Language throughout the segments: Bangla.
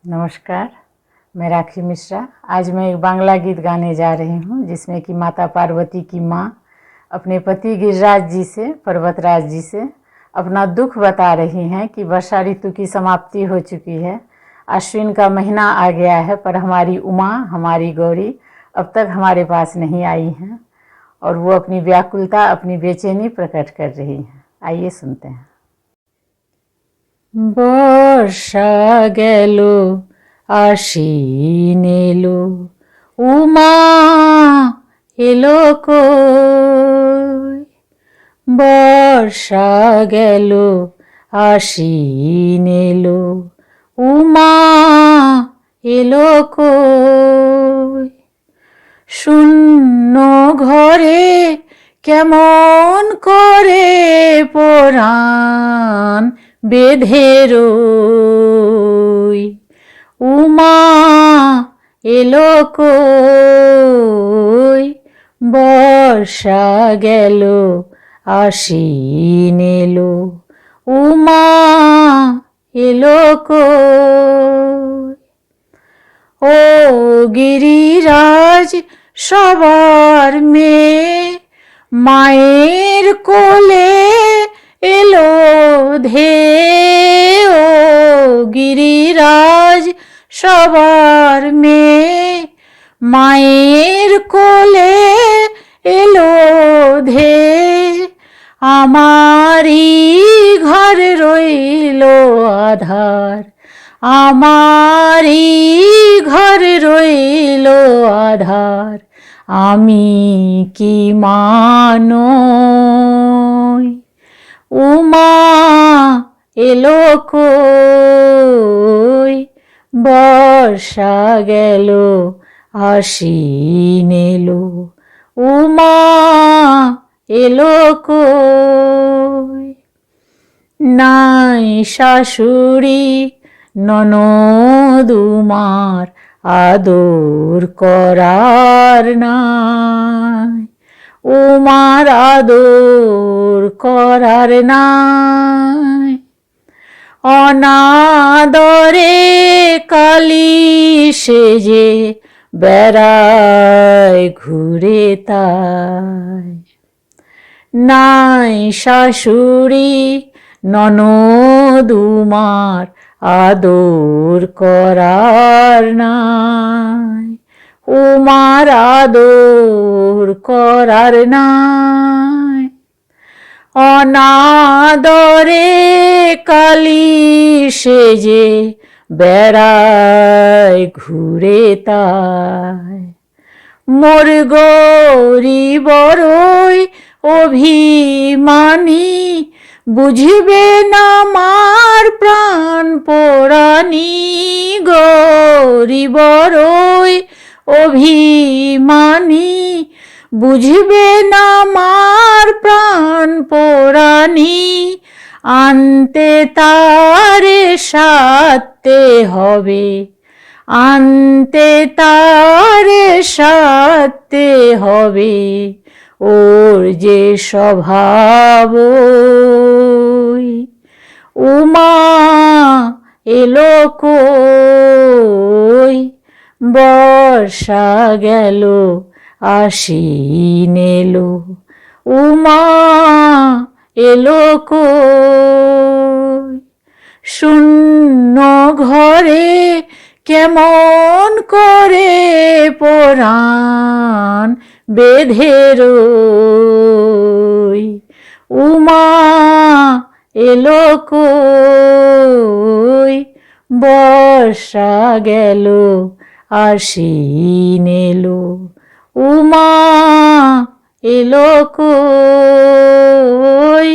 नमस्कार, मैं राखी मिश्रा। आज मैं एक बांग्ला गीत गाने जा रही हूँ जिसमें कि माता पार्वती की माँ अपने पति गिरिराज जी से, पर्वतराज जी से अपना दुख बता रही हैं कि वर्षा ऋतु की समाप्ति हो चुकी है, आश्विन का महीना आ गया है, पर हमारी उमा, हमारी गौरी अब तक हमारे पास नहीं आई हैं और वो अपनी व्याकुलता, अपनी बेचैनी प्रकट कर रही हैं। आइए सुनते हैं। বর্ষা গেল আশ্বিন এলো, উমা এলো কই। বর্ষা গেল আশ্বিন এলো, উমা এলো কই। শূন্য ঘরে কেমন করে পরাণ বেঁধে রই। উমা এলো কই। বর্ষা গেল আশ্বিন এলো, উমা এলো কই। ও গিরিরাজ সবার মেয়ে, মায়ের কোলে এলো ধেয়ে। ও গিরিরাজ সবার মেয়ে, মায়ের কোলে এলো ধেয়ে। আমারই ঘর রইল আধার, আমারই ঘর রইল আধার, আমি কি মানই। উমা এলো কই। বর্ষা গেল আশ্বিন এলো, উমা এলো কই। নাই শাশুড়ি ননদ উমার আদর করার নাই, উমার আদর করার নাই। অনাদরে কালি সেজে বেড়ায় ঘুরে তাই। নাই শাশুড়ি ননদ উমার আদর করার নাই, উমার আদর করার নাই। অনাদরে কালি সেজে বেড়ায় ঘুরে তাই। মোর গৌরী বড়ই অভিমানী, বুঝবে না মার প্রাণ পোড়ানি। গৌরী বড়ই অভিমানী, বুঝবে না মার প্রাণ পোড়ানি। আনতে তারে সাথে হবে, আনতে তারে সাথে হবে। ওর যে স্বভাব, উমা এলো কই। বর্ষা গেল আশ্বিন এলো, উমা এলো কই। শূন্য ঘরে কেমন করে পরাণ বেঁধে রই। উমা এলো কই। বর্ষা গেল আশ্বিন এলো, উমা এলো কই।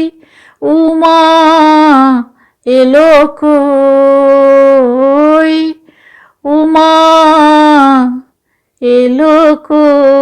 উমা এলো কই। উমা এলো কই।